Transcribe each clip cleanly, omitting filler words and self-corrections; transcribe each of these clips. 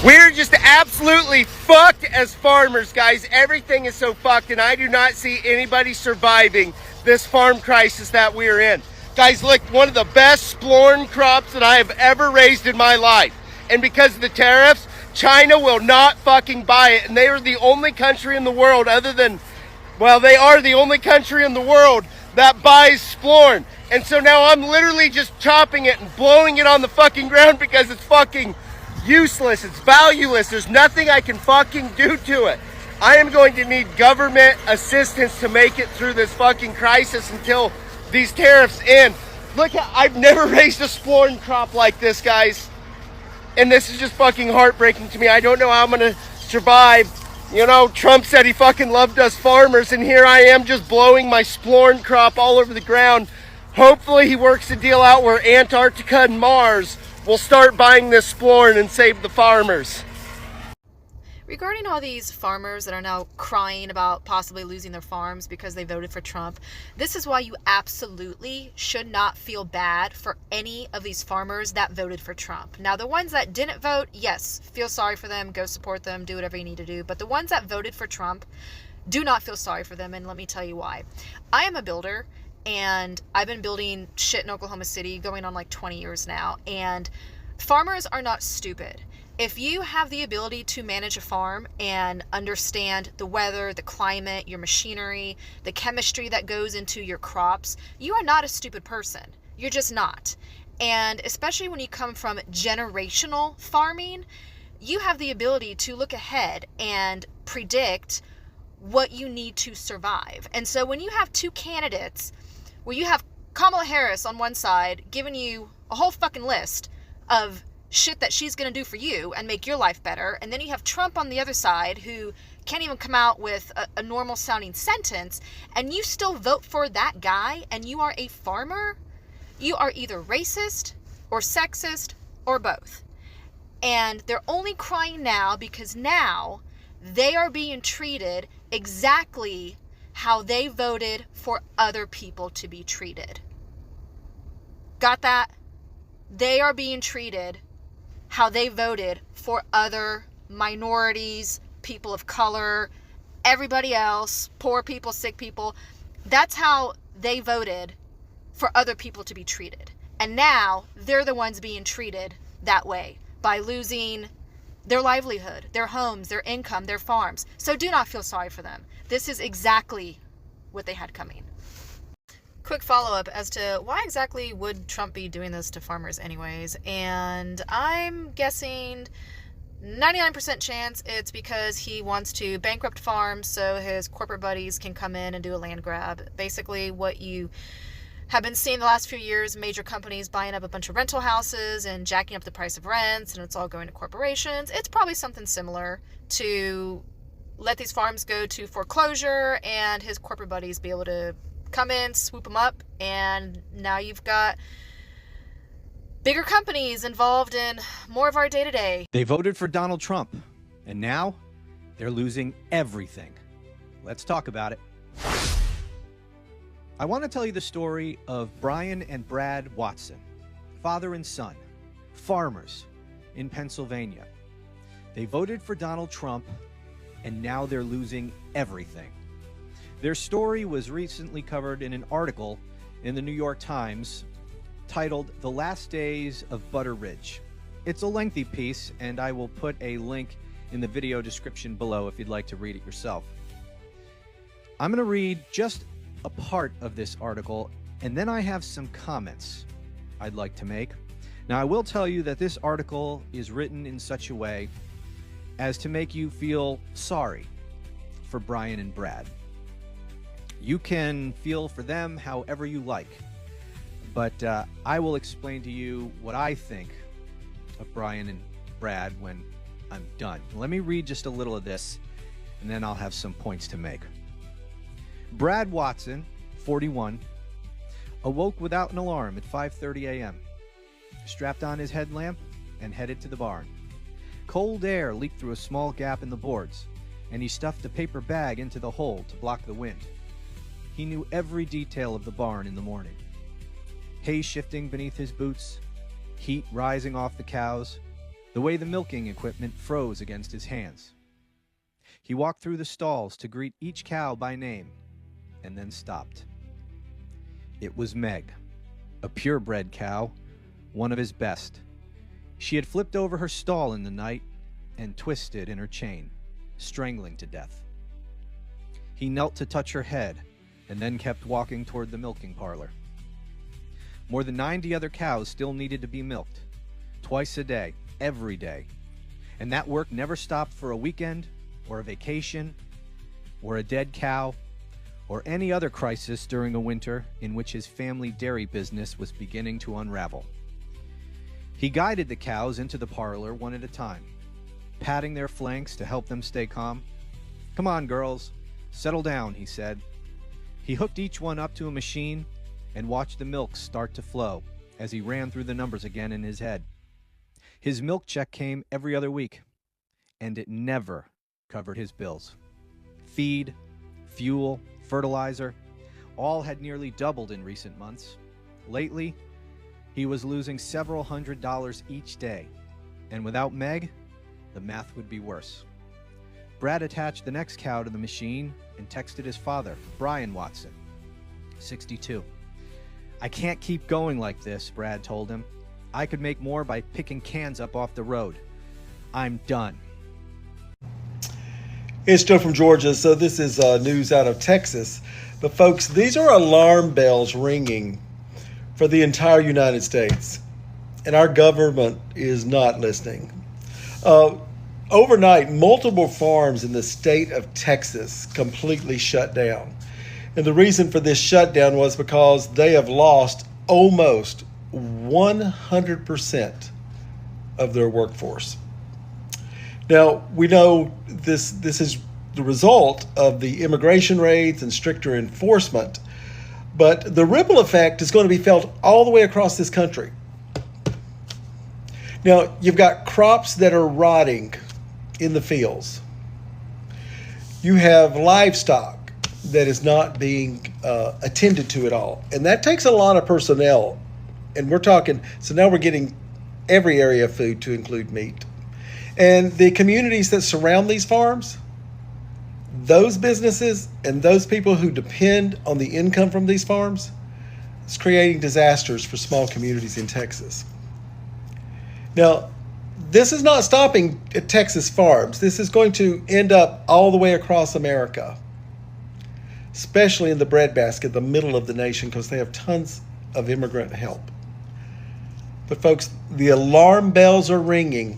We're just absolutely fucked as farmers, guys. Everything is so fucked, and I do not see anybody surviving this farm crisis that we're in. Guys, look, one of the best splorn crops that I have ever raised in my life. And because of the tariffs, China will not fucking buy it. And they are the only country in the world other than, well, they are the only country in the world that buys splorn. And so now I'm literally just chopping it and blowing it on the fucking ground because it's fucking useless, it's valueless, there's nothing I can fucking do to it. I am going to need government assistance to make it through this fucking crisis until these tariffs end. Look, I've never raised a splorn crop like this, guys. And this is just fucking heartbreaking to me. I don't know how I'm gonna survive. You know, Trump said he fucking loved us farmers, and here I am just blowing my splorn crop all over the ground. Hopefully he works a deal out where Antarctica and Mars will start buying this splorn and save the farmers. Regarding all these farmers that are now crying about possibly losing their farms because they voted for Trump, this is why you absolutely should not feel bad for any of these farmers that voted for Trump. Now, the ones that didn't vote, yes, feel sorry for them, go support them, do whatever you need to do. But the ones that voted for Trump, do not feel sorry for them, and let me tell you why. I am a builder, and I've been building shit in Oklahoma City going on like 20 years now. And farmers are not stupid. If you have the ability to manage a farm and understand the weather, the climate, your machinery, the chemistry that goes into your crops, you are not a stupid person. You're just not. And especially when you come from generational farming, you have the ability to look ahead and predict what you need to survive. And so when you have two candidates where you have Kamala Harris on one side giving you a whole fucking list of shit that she's going to do for you and make your life better, and then you have Trump on the other side who can't even come out with a normal sounding sentence, and you still vote for that guy, and you are a farmer, you are either racist or sexist or both. And they're only crying now because now they are being treated exactly how they voted for other people to be treated. Got that? They are being treated how they voted for other minorities, people of color, everybody else, poor people, sick people. That's how they voted for other people to be treated. And now they're the ones being treated that way by losing their livelihood, their homes, their income, their farms. So do not feel sorry for them. This is exactly what they had coming. Quick follow-up as to why exactly would Trump be doing this to farmers anyways? And I'm guessing 99% chance it's because he wants to bankrupt farms so his corporate buddies can come in and do a land grab. Basically what you have been seeing the last few years, major companies buying up a bunch of rental houses and jacking up the price of rents, and it's all going to corporations. It's probably something similar to let these farms go to foreclosure and his corporate buddies be able to come in, swoop them up, and now you've got bigger companies involved in more of our day-to-day. They voted for Donald Trump, and now they're losing everything. Let's talk about it. I want to tell you the story of Brian and Brad Watson, father and son, farmers in Pennsylvania. They voted for Donald Trump, and now they're losing everything. Their story was recently covered in an article in the New York Times titled "The Last Days of Butter Ridge." It's a lengthy piece, and I will put a link in the video description below if you'd like to read it yourself. I'm going to read just a part of this article, and then I have some comments I'd like to make. Now, I will tell you that this article is written in such a way as to make you feel sorry for Brian and Brad. You can feel for them however you like, but I will explain to you what I think of Brian and Brad when I'm done. Let me read just a little of this, and then I'll have some points to make. Brad Watson, 41, awoke without an alarm at 5:30 a.m., strapped on his headlamp, and headed to the barn. Cold air leaked through a small gap in the boards, and he stuffed a paper bag into the hole to block the wind. He knew every detail of the barn in the morning. Hay shifting beneath his boots, heat rising off the cows, the way the milking equipment froze against his hands. He walked through the stalls to greet each cow by name, and then stopped. It was Meg, a purebred cow, one of his best. She had flipped over her stall in the night and twisted in her chain, strangling to death. He knelt to touch her head and then kept walking toward the milking parlor. More than 90 other cows still needed to be milked, twice a day, every day. And that work never stopped for a weekend or a vacation or a dead cow or any other crisis during a winter in which his family dairy business was beginning to unravel. He guided the cows into the parlor one at a time, patting their flanks to help them stay calm. "Come on, girls, settle down," he said. He hooked each one up to a machine and watched the milk start to flow as he ran through the numbers again in his head. His milk check came every other week, and it never covered his bills. Feed, fuel, fertilizer, all had nearly doubled in recent months. Lately, he was losing several $100s each day, and without Meg, the math would be worse. Brad attached the next cow to the machine and texted his father, Brian Watson, 62. "I can't keep going like this," Brad told him. "I could make more by picking cans up off the road. I'm done." It's Joe from Georgia. So this is news out of Texas. But folks, these are alarm bells ringing for the entire United States. And our government is not listening. Overnight, multiple farms in the state of Texas completely shut down. And the reason for this shutdown was because they have lost almost 100% of their workforce. Now, we know this is the result of the immigration raids and stricter enforcement, but the ripple effect is going to be felt all the way across this country. Now, you've got crops that are rotting in the fields. You have livestock that is not being attended to at all. And that takes a lot of personnel. And we're talking, so now we're getting every area of food to include meat. And the communities that surround these farms, those businesses and those people who depend on the income from these farms, it's creating disasters for small communities in Texas. Now, this is not stopping at Texas farms. This is going to end up all the way across America, especially in the breadbasket, the middle of the nation, because they have tons of immigrant help. But folks, the alarm bells are ringing.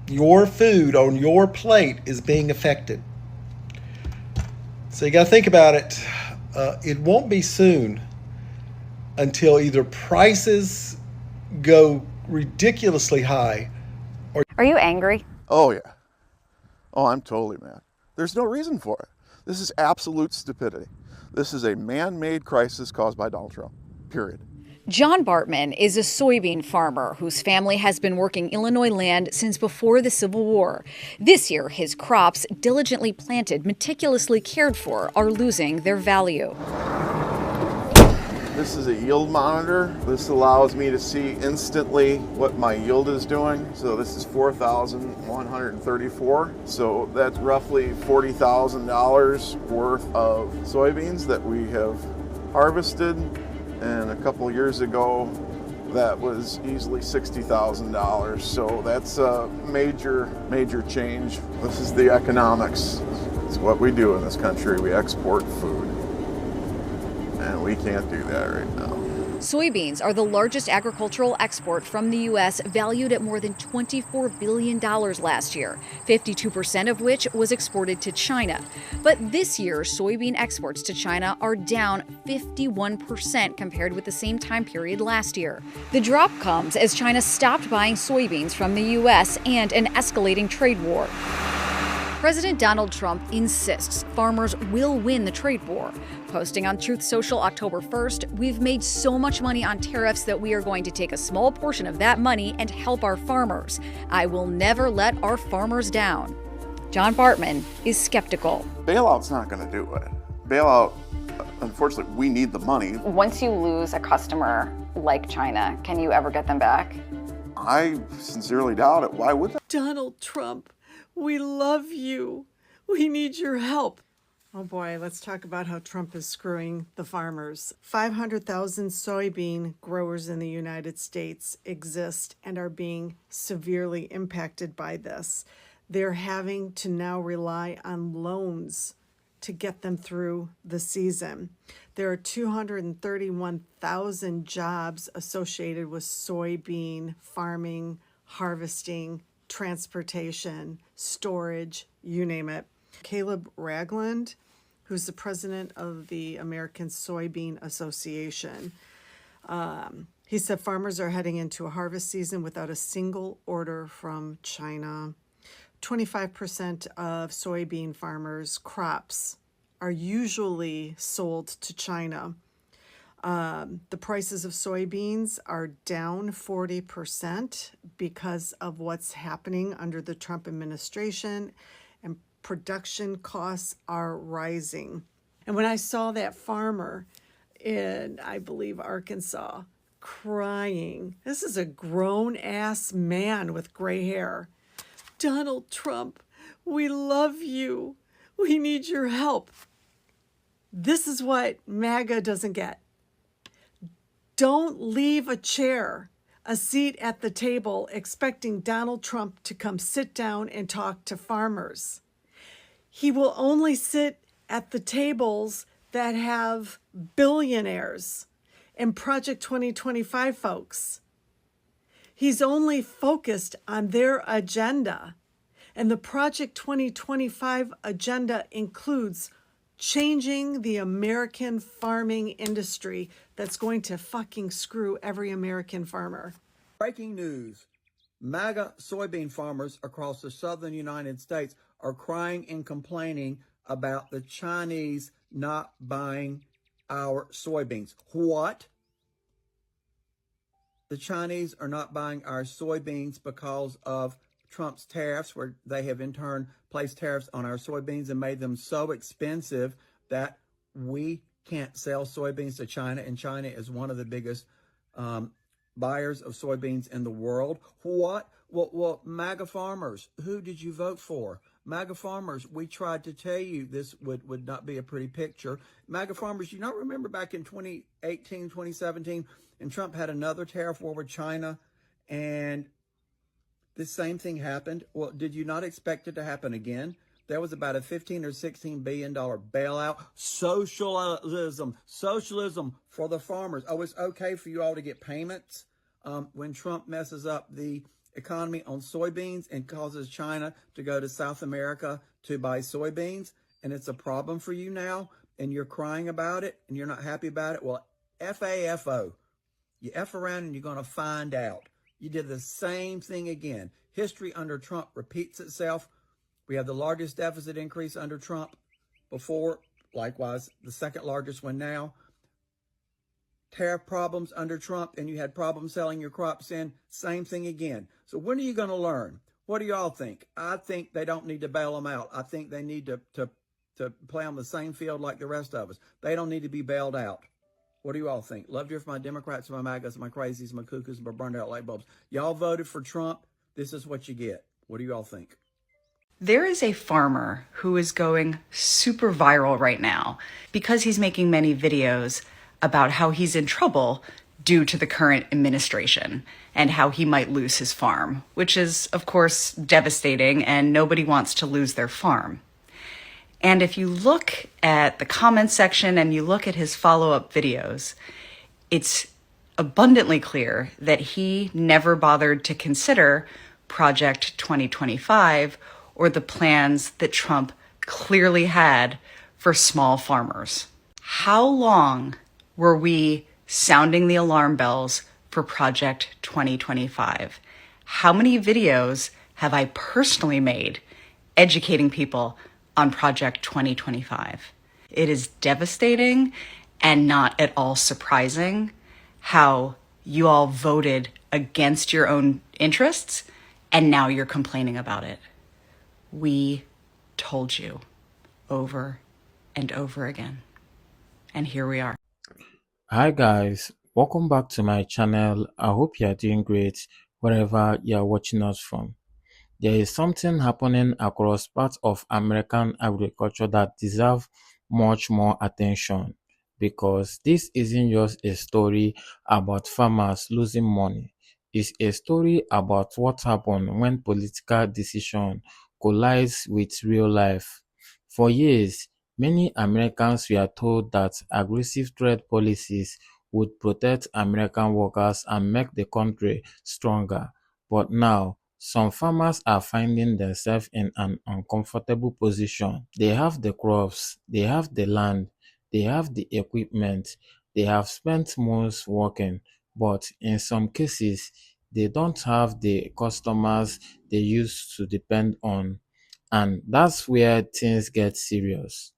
Your food on your plate is being affected. So you got to think about it. It won't be soon until either prices go ridiculously high or... Are you angry? Oh, yeah. Oh, I'm totally mad. There's no reason for it. This is absolute stupidity. This is a man-made crisis caused by Donald Trump, period. John Bartman is a soybean farmer whose family has been working Illinois land since before the Civil War. This year, his crops, diligently planted, meticulously cared for, are losing their value. This is a yield monitor. This allows me to see instantly what my yield is doing. So this is 4,134. So that's roughly $40,000 worth of soybeans that we have harvested. And a couple years ago, that was easily $60,000. So that's a major change. This is the economics. It's what we do in this country. We export food. And we can't do that right now. Soybeans are the largest agricultural export from the U.S., valued at more than $24 billion last year, 52% of which was exported to China. But this year, soybean exports to China are down 51% compared with the same time period last year. The drop comes as China stopped buying soybeans from the U.S. and an escalating trade war. President Donald Trump insists farmers will win the trade war. Posting on Truth Social October 1st, "We've made so much money on tariffs that we are going to take a small portion of that money and help our farmers. I will never let our farmers down." John Bartman is skeptical. Bailout's not going to do it. Bailout, unfortunately, we need the money. Once you lose a customer like China, can you ever get them back? I sincerely doubt it. Why would they? Donald Trump, we love you. We need your help. Oh boy, let's talk about how Trump is screwing the farmers. 500,000 soybean growers in the United States exist and are being severely impacted by this. They're having to now rely on loans to get them through the season. There are 231,000 jobs associated with soybean farming, harvesting, transportation, storage, you name it. Caleb Ragland, who's the president of the American Soybean Association, he said farmers are heading into a harvest season without a single order from China. 25% of soybean farmers' crops are usually sold to China. The prices of soybeans are down 40% because of what's happening under the Trump administration, and production costs are rising. And when I saw that farmer in, I believe, Arkansas, crying, this is a grown-ass man with gray hair. Donald Trump, we love you. We need your help. This is what Maga doesn't get. Don't leave a seat at the table expecting Donald Trump to come sit down and talk to farmers. He will only sit at the tables that have billionaires and Project 2025 folks. He's only focused on their agenda. And the Project 2025 agenda includes changing the American farming industry that's going to fucking screw every American farmer. Breaking news. MAGA soybean farmers across the southern United States are crying and complaining about the Chinese not buying our soybeans. What? The Chinese are not buying our soybeans because of Trump's tariffs, where they have in turn placed tariffs on our soybeans and made them so expensive that we can't sell soybeans to China, and China is one of the biggest buyers of soybeans in the world. What? Well, MAGA farmers, who did you vote for? MAGA farmers, we tried to tell you this would not be a pretty picture. MAGA farmers, you not remember back in 2018, 2017, and Trump had another tariff war with China, and the same thing happened? Well, did you not expect it to happen again? There was about a $15 or $16 billion bailout. Socialism for the farmers. Oh, it's okay for you all to get payments when Trump messes up the economy on soybeans and causes China to go to South America to buy soybeans, and it's a problem for you now, and you're crying about it, and you're not happy about it. Well, FAFO. You F around and you're going to find out. You did the same thing again. History under Trump repeats itself. We have the largest deficit increase under Trump before, likewise, the second largest one now. Tariff problems under Trump, and you had problems selling your crops in. Same thing again. So when are you going to learn? What do y'all think? I think they don't need to bail them out. I think they need to play on the same field like the rest of us. They don't need to be bailed out. What do you all think? Love to hear from my Democrats, my MAGAs, my crazies, my cuckoos, my burned out light bulbs. Y'all voted for Trump. This is what you get. What do you all think? There is a farmer who is going super viral right now because he's making many videos about how he's in trouble due to the current administration and how he might lose his farm, which is, of course, devastating, and nobody wants to lose their farm. And if you look at the comments section and you look at his follow-up videos, it's abundantly clear that he never bothered to consider Project 2025 or the plans that Trump clearly had for small farmers. How long were we sounding the alarm bells for Project 2025? How many videos have I personally made educating people on Project 2025? It is devastating and not at all surprising how you all voted against your own interests and now you're complaining about it. We told you over and over again. And here we are. Hi guys, welcome back to my channel. I hope you are doing great. wherever you are watching us from. There is something happening across parts of American agriculture that deserve much more attention, because this isn't just a story about farmers losing money. It's a story about what happens when political decision collides with real life. For years, many Americans were told that aggressive trade policies would protect American workers and make the country stronger. But now, some farmers are finding themselves in an uncomfortable position. They have the crops, they have the land, they have the equipment, they have spent months working, but in some cases, they don't have the customers they used to depend on. And that's where things get serious.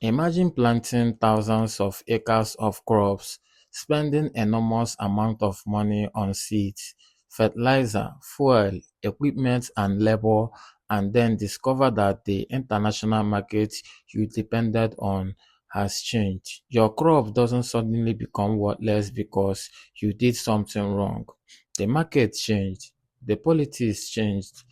Imagine planting thousands of acres of crops, spending enormous amount of money on seeds, fertilizer, fuel, equipment and labor, and then discover that the international market you depended on has changed. Your crop doesn't suddenly become worthless because you did something wrong. The market changed, the politics changed,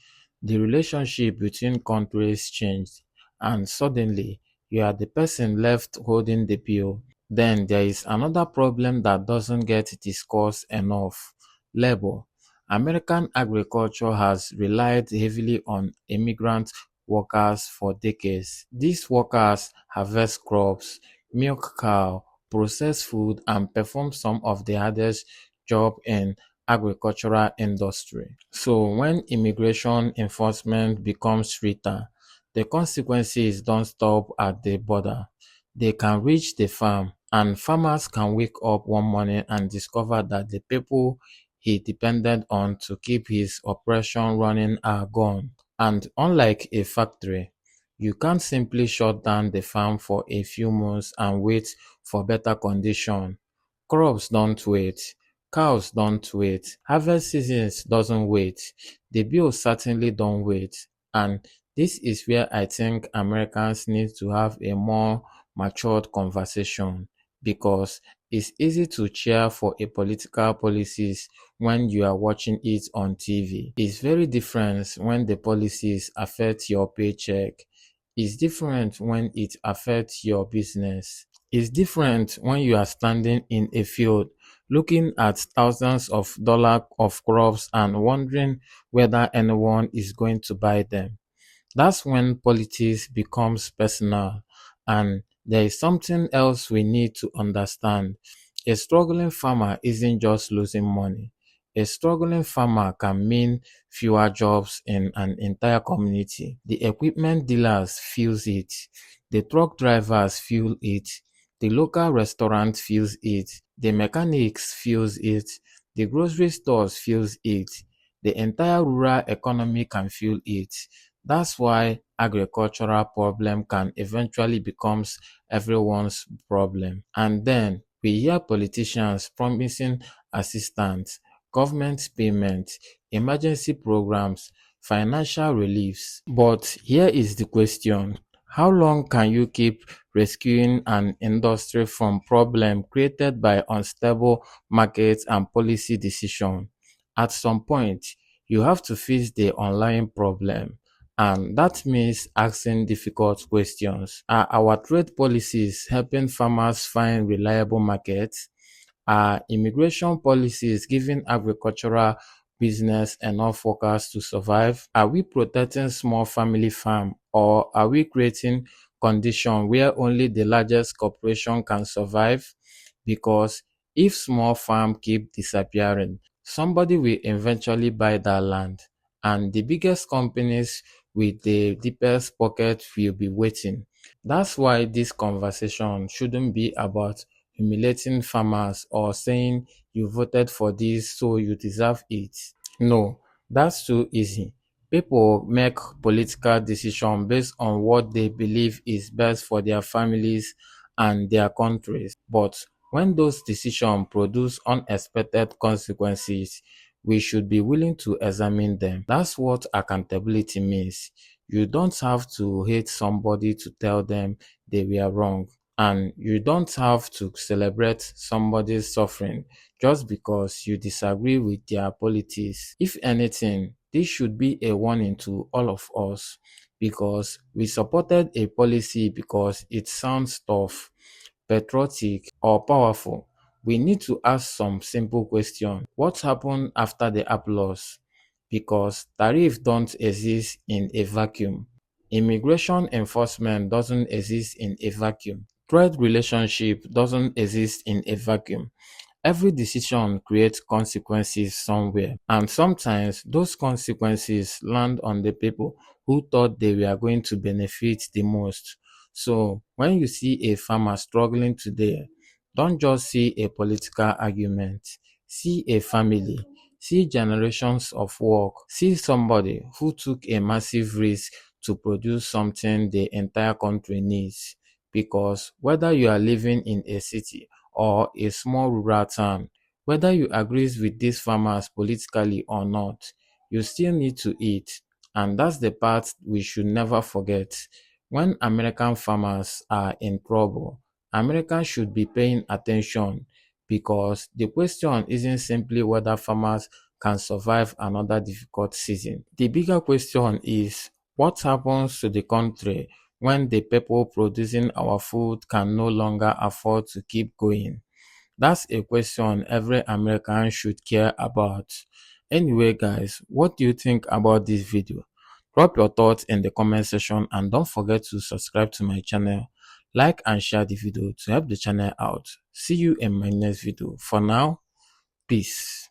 the relationship between countries changed, and suddenly you are the person left holding the bill. Then there is another problem that doesn't get discussed enough: labor. American agriculture has relied heavily on immigrant workers for decades. These workers harvest crops, milk cow, process food, and perform some of the hardest job in agricultural industry. So when immigration enforcement becomes stricter, the consequences don't stop at the border. They can reach the farm, and farmers can wake up one morning and discover that the people he depended on to keep his operation running are gone. And unlike a factory, you can't simply shut down the farm for a few months and wait for better condition. Crops don't wait. Cows don't wait. Harvest seasons doesn't wait. The bills certainly don't wait. And this is where I think Americans need to have a more matured conversation, because it's easy to cheer for a political policies when you are watching it on TV. It's very different when the policies affect your paycheck. It's different when it affects your business. It's different when you are standing in a field looking at thousands of dollars of crops and wondering whether anyone is going to buy them. That's when politics becomes personal. And there is something else we need to understand. A struggling farmer isn't just losing money. A struggling farmer can mean fewer jobs in an entire community. The equipment dealers feels it. The truck drivers feel it. The local restaurant feels it. The mechanics feels it. The grocery stores feels it. The entire rural economy can feel it. That's why agricultural problem can eventually becomes everyone's problem. And then we hear politicians promising assistance, government payment, emergency programs, financial reliefs. But here is the question: how long can you keep rescuing an industry from problem created by unstable markets and policy decision? At some point, you have to face the online problem. And that means asking difficult questions. Are our trade policies helping farmers find reliable markets? Are immigration policies giving agricultural business enough workers to survive? Are we protecting small family farm, or are we creating conditions where only the largest corporation can survive? Because if small farm keep disappearing, somebody will eventually buy that land, and the biggest companies with the deepest pocket will be waiting. That's why this conversation shouldn't be about humiliating farmers or saying you voted for this so you deserve it. No, that's too easy. People make political decisions based on what they believe is best for their families and their countries. But when those decisions produce unexpected consequences, we should be willing to examine them. That's what accountability means. You don't have to hate somebody to tell them they were wrong. And you don't have to celebrate somebody's suffering just because you disagree with their politics. If anything, this should be a warning to all of us because we supported a policy because it sounds tough, patriotic, or powerful. We need to ask some simple questions. What happened after the applause? Because tariffs don't exist in a vacuum. Immigration enforcement doesn't exist in a vacuum. Trade relationship doesn't exist in a vacuum. Every decision creates consequences somewhere, and sometimes those consequences land on the people who thought they were going to benefit the most. So, when you see a farmer struggling today, don't just see a political argument, see a family, see generations of work, see somebody who took a massive risk to produce something the entire country needs. Because whether you are living in a city or a small rural town, whether you agree with these farmers politically or not, you still need to eat. And that's the part we should never forget. When American farmers are in trouble, Americans should be paying attention because the question isn't simply whether farmers can survive another difficult season. The bigger question is what happens to the country when the people producing our food can no longer afford to keep going? That's a question every American should care about. Anyway, guys, what do you think about this video? Drop your thoughts in the comment section and don't forget to subscribe to my channel, like and share the video to help the channel out. See you in my next video. For now, peace.